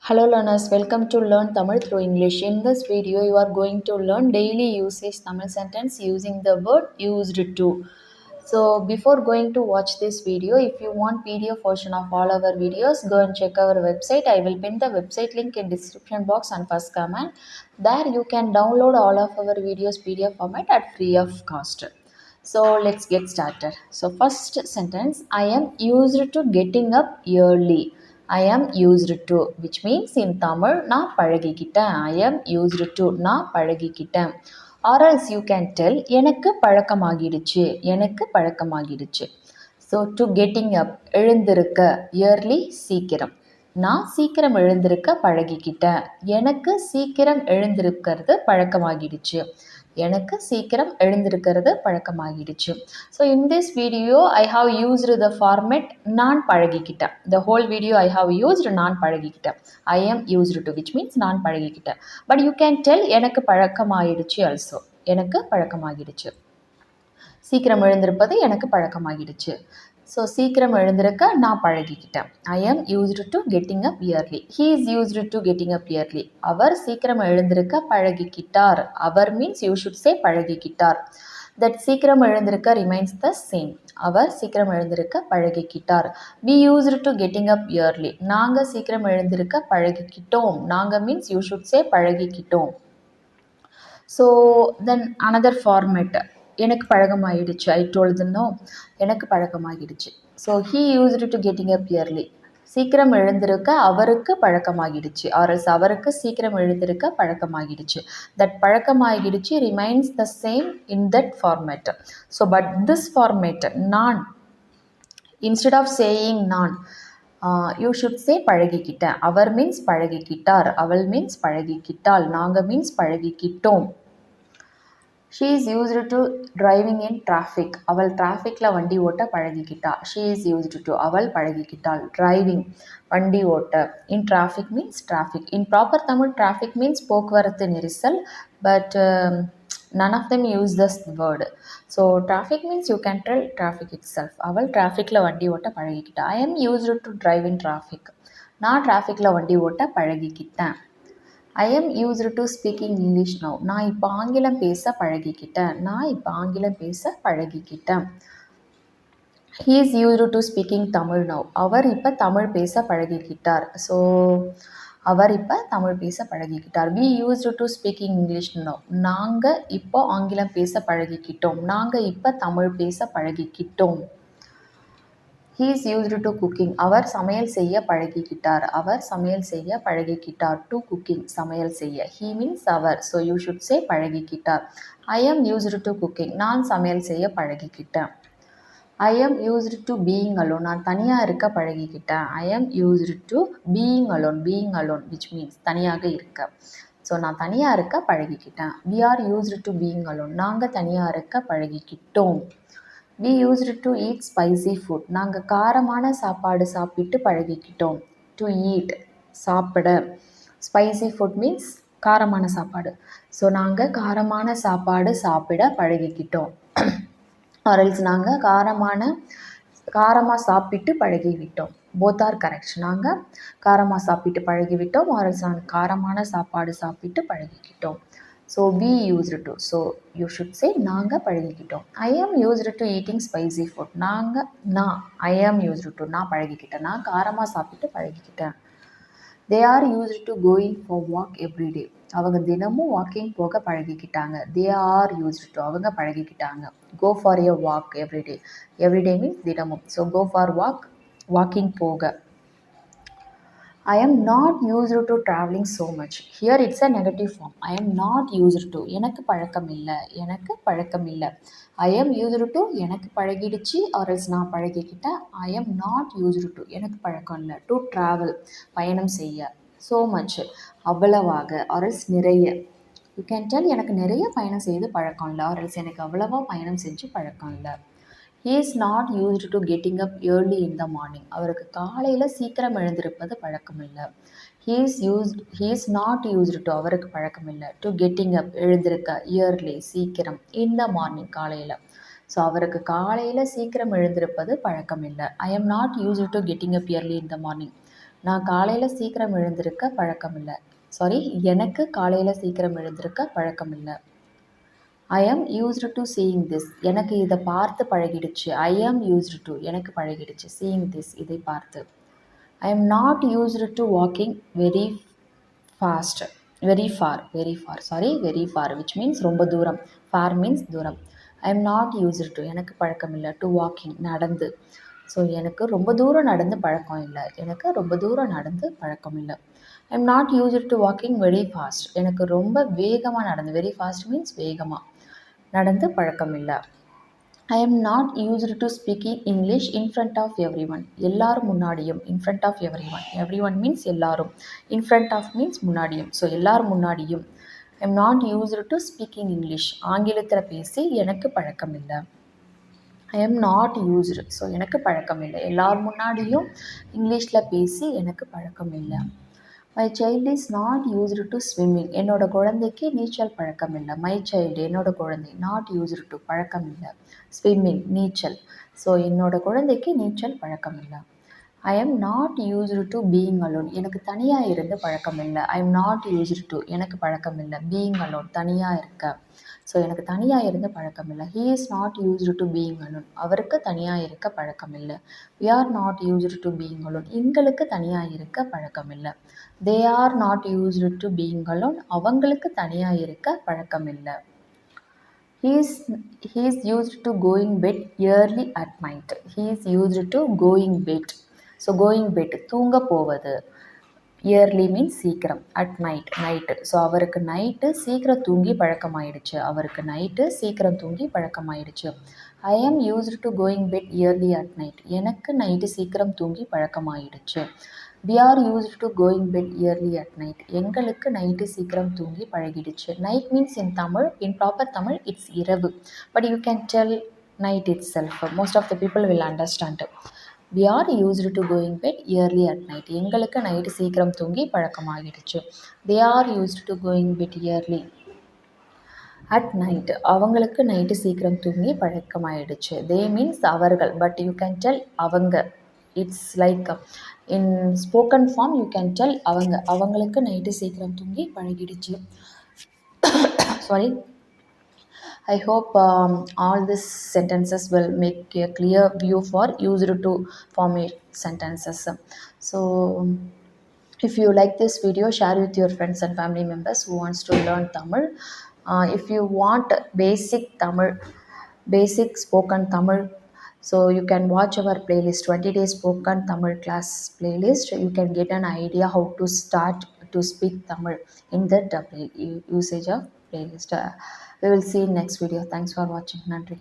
Hello learners, welcome to Learn Tamil through English. In this video, you are going to learn daily usage Tamil sentence using the word used to. So before going to watch this video, if you want PDF version of all our videos, go and check our website. I will pin the website link in description box and first comment. There you can download all of our videos PDF format at free of cost. So let's get started. So first sentence, I am used to getting up early. I am used to, which means in Tamil, நான் பழகிக்கிட்டேன். I am used to, நான் பழகிக்கிட்டேன். Or else you can tell, எனக்கு பழக்கமாகிடுச்சு. எனக்கு பழக்கமாகிடுச்சு. So to getting up, எழுந்திருக்க, early, சீக்கிரம். நான் சீக்கிரம் எழுந்திருக்க பழகிக்கிட்டேன். எனக்கு சீக்கிரம் எழுந்திருக்கிறது பழக்கமாகிடுச்சு. எனக்கு சீக்கிரம் எழுந்திருக்கிறது பழக்கமாகிடுச்சு. So in this video I have used the format நான் பழகிக்கிட்டேன். The whole video I have used நான் பழகிக்கிட்டேன். I am used to which means நான் பழகிக்கிட்டேன். பட் யூ கேன் டெல் எனக்கு பழக்கமாகிடுச்சு ஆல்சோ. எனக்கு பழக்கமாகிடுச்சு. சீக்கிரம் எழுந்திருப்பது எனக்கு பழக்கமாகிடுச்சு. ஸோ சீக்கிரம் எழுந்திருக்க நான் பழகிக்கிட்டேன். I am used to getting up early. He is used to getting up early. அவர் சீக்கிரம் எழுந்திருக்க பழகிக்கிட்டார். அவர் மீன்ஸ் யூ ஷுட் சே பழகிக்கிட்டார். தட் சீக்கிரம் எழுந்திருக்க ரிமைன்ஸ் த சேம். அவர் சீக்கிரம் எழுந்திருக்க பழகிக்கிட்டார். We used to getting up early. நாங்கள் சீக்கிரம் எழுந்திருக்க பழகிக்கிட்டோம். நாங்கள் மீன்ஸ் யூ ஷுட் சே பழகிக்கிட்டோம். ஸோ தென் அனதர் ஃபார்மேட், எனக்கு பழக்கமாகிடுச்சு. ஐ டோல்ட் நோ, எனக்கு பழக்கமாகிடுச்சு. So he used to getting up early. சீக்கிரம் எழுந்திருக்க அவருக்கு பழக்கமாகிடுச்சு. ஆர்எல்ஸ் அவருக்கு சீக்கிரம் எழுந்திருக்க பழக்கமாகிடுச்சு. தட் பழக்கமாகிடுச்சு remains the same in that format. So but this format நான், இன்ஸ்டெட் ஆஃப் சேயிங் நான், யூ ஷுட் சே பழகிக்கிட்டேன். அவர் மீன்ஸ் பழகிக்கிட்டார். அவள் மீன்ஸ் பழகிக்கிட்டாள். நாங்கள் மீன்ஸ் பழகிக்கிட்டோம். She is used to driving in traffic. அவள் டிராஃபிக்கில் வண்டி ஓட்ட பழகிக்கிட்டா. ஷீ இஸ் யூஸ்டு டு, அவள் பழகிக்கிட்டாள். டிரைவிங், வண்டி ஓட்ட. In traffic means traffic. In proper Tamil traffic means போக்குவரத்து நெரிசல். But none of them use this word. So traffic means you can tell traffic itself. அவள் டிராஃபிக்கில் வண்டி ஓட்ட பழகிக்கிட்டா. I am used to drive in traffic. நான் டிராஃபிக்கில் வண்டி ஓட்ட பழகிக்கிட்டேன். I am used to speaking English now. நான் இப்போ ஆங்கிலம் பேச பழகிக்கிட்டேன். நான் இப்போ ஆங்கிலம் பேச பழகிக்கிட்டேன். He is used to speaking Tamil now. அவர் இப்போ தமிழ் பேச பழகிக்கிட்டார். ஸோ அவர் இப்போ தமிழ் பேச பழகிக்கிட்டார். We used to speaking English no. நாங்கள் இப்போ ஆங்கிலம் பேச பழகிக்கிட்டோம். நாங்கள் இப்போ தமிழ் பேச பழகிக்கிட்டோம். He is used to cooking. அவர் சமையல் செய்ய பழகிக்கிட்டார். அவர் சமையல் செய்ய பழகிக்கிட்டார். டு குக்கிங், சமையல் செய்ய. ஹீ மீன்ஸ் அவர். ஸோ யூ ஷுட் சே பழகிக்கிட்டார். I am used to cooking. நான் சமையல் செய்ய பழகிக்கிட்டேன். I am used to being alone. நான் தனியாக இருக்க பழகிக்கிட்டேன். I am used to being alone. Being alone which means தனியாக இருக்க. ஸோ நான் தனியாக இருக்க பழகிக்கிட்டேன். We are used to being alone. நாங்கள் தனியாக இருக்க பழகிக்கிட்டோம். We used to eat spicy food. நாங்கள் காரமான சாப்பாடு சாப்பிட்டு பழகிக்கிட்டோம். டு ஈட், சாப்பிட. ஸ்பைசி ஃபுட் மீன்ஸ் காரமான சாப்பாடு. ஸோ நாங்கள் காரமான சாப்பாடு சாப்பிட பழகிக்கிட்டோம். ஆர்எல்ஸ் நாங்கள் காரமாக சாப்பிட்டு பழகிவிட்டோம். Both are correct. நாங்கள் காரமாக சாப்பிட்டு பழகிவிட்டோம். ஆர்எல்ஸ் நாங்கள் காரமான சாப்பாடு சாப்பிட்டு பழகிக்கிட்டோம். So we used to. So you should say நாங்கள் பழகிக்கிட்டோம். I am used to eating spicy food. நான் ஐ ஆம் யூஸ்டு டு, நான் பழகிக்கிட்டேன். நான் காரமாக சாப்பிட்டு பழகிக்கிட்டேன். They are used to going for walk everyday. அவங்க தினமும் வாக்கிங் போக பழகிக்கிட்டாங்க. தே ஆர் யூஸ்டு டு, அவங்க பழகிக்கிட்டாங்க. Go for a walk everyday. Everyday means தினமும். So go for walk, walking போக. I am not used to traveling so much. Here it's a negative form. I am not used to. எனக்கு பழக்கம் இல்லை. எனக்கு பழக்கம் இல்லை. I am used to, எனக்கு பழகிடுச்சு. or else நான் பழகிக்கிட்டேன். I am not used to, எனக்கு பழக்கம் இல்லை. to travel, பயணம் செய்ய. so much, அவ்வளவாக. or else நிறைய. you can tell எனக்கு நிறைய பயணம் செய்து பழக்கம் இல்லை. or else எனக்கு அவ்வளவா பயணம் செஞ்சு பழக்கம் இல்லை. He is not used to getting up early in the morning. அவருக்கு காலையில் சீக்கிரம் எழுந்திருப்பது பழக்கம் இல்லை. He is not used to, அவருக்கு பழக்கம் இல்லை. to getting up, எழுந்திருக்க. early, சீக்கிரம். in the morning, காலையில். ஸோ அவருக்கு காலையில் சீக்கிரம் எழுந்திருப்பது பழக்கம் இல்லை. I am not used to getting up early in the morning. நான் காலையில் சீக்கிரம் எழுந்திருக்க பழக்கம் இல்லை. சாரி, எனக்கு காலையில் சீக்கிரம் எழுந்திருக்க பழக்கம் இல்லை. ஐ am used to seeing this. எனக்கு இதை பார்த்து பழகிடுச்சு. ஐ ஆம் யூஸ்டு டு எனக்கு பழகிடுச்சு. சீயிங் திஸ் இதை பார்த்து. I am not used to walking very fast. Very far which means ரொம்ப தூரம். ஃபார் மீன்ஸ் தூரம். I am not used to எனக்கு பழக்கம் இல்லை. டு வாக்கிங் நடந்து. ஸோ எனக்கு ரொம்ப தூரம் நடந்து பழக்கம் இல்லை. I am not used to walking very fast. எனக்கு ரொம்ப வேகமாக நடந்து. வெரி ஃபாஸ்ட் மீன்ஸ் வேகமாக நடந்து பழக்கம் இல்லை. I am not used to speaking English in front of everyone. எல்லாரும் முன்னாடியும். In front of everyone means எல்லாரும். இன் ஃப்ரண்ட் ஆஃப் மீன்ஸ் முன்னாடியும். ஸோ எல்லாரும் முன்னாடியும். I am not used to speaking English. ஆங்கிலத்தில் பேசி எனக்கு பழக்கம் இல்லை. I am not used. So எனக்கு பழக்கம் இல்லை. எல்லார் முன்னாடியும் இங்கிலீஷில் பேசி எனக்கு பழக்கம் இல்லை. My child is not used to swimming. என்னோட குழந்தைக்கு நீச்சல் பழக்கம் இல்லை. மை சைல்டு என்னோட குழந்தை. நாட் யூஸ்டு டு பழக்கம் இல்லை. ஸ்விம்மிங் நீச்சல். ஸோ என்னோட குழந்தைக்கு நீச்சல் பழக்கம் இல்லை. I am not used to being alone. எனக்கு தனியாக இருந்து பழக்கம் இல்லை. I am not used to எனக்கு பழக்கம் இல்லை. பீயிங் அலோன் தனியாக இருக்க. ஸோ எனக்கு தனியாக இருந்து பழக்கம் இல்லை. He is not used to being alone. அவருக்கு தனியாக இருக்க பழக்கம் இல்லை. We are not used to being alone. எங்களுக்கு தனியாக இருக்க பழக்கம் இல்லை. They are not used to being alone. அவங்களுக்கு தனியாக இருக்க பழக்கம் இல்லை. He is used to going bed early at night. He is used to going bed. So going bed தூங்க போவது. இயர்லி மீன்ஸ் சீக்கிரம். At night. ஸோ அவருக்கு நைட்டு சீக்கிரம் தூங்கி பழக்கமாயிடுச்சு. I am used to going bed early at night. எனக்கு night சீக்கிரம் தூங்கி பழக்கமாயிடுச்சு. We are used to going bed early at night. எங்களுக்கு நைட்டு சீக்கிரம் தூங்கி பழகிடுச்சு. Night means in Tamil, in proper Tamil it's இரவு. But you can tell night itself. Most of the people will understand. We are used to going bed early at night. எங்களுக்கு night சீக்கிரம் தூங்கி பழக்கமாகிடுச்சு. They are used to going bed early at night. அவங்களுக்கு night சீக்கிரம் தூங்கி பழக்கமாயிடுச்சு. They means அவர்கள், but you can tell அவங்க. It's like in spoken form you can tell அவங்களுக்கு night சீக்கிரம் தூங்கி பழகிடுச்சு. Sorry. I hope all these sentences will make a clear view for used to formate sentences. So if you like this video, share with your friends and family members who wants to learn Tamil. If you want basic spoken Tamil, so you can watch our playlist, 20 days spoken Tamil class playlist. You can get an idea how to start to speak Tamil in the usage of playlist. We will see in next video. Thanks for watching. Nandri.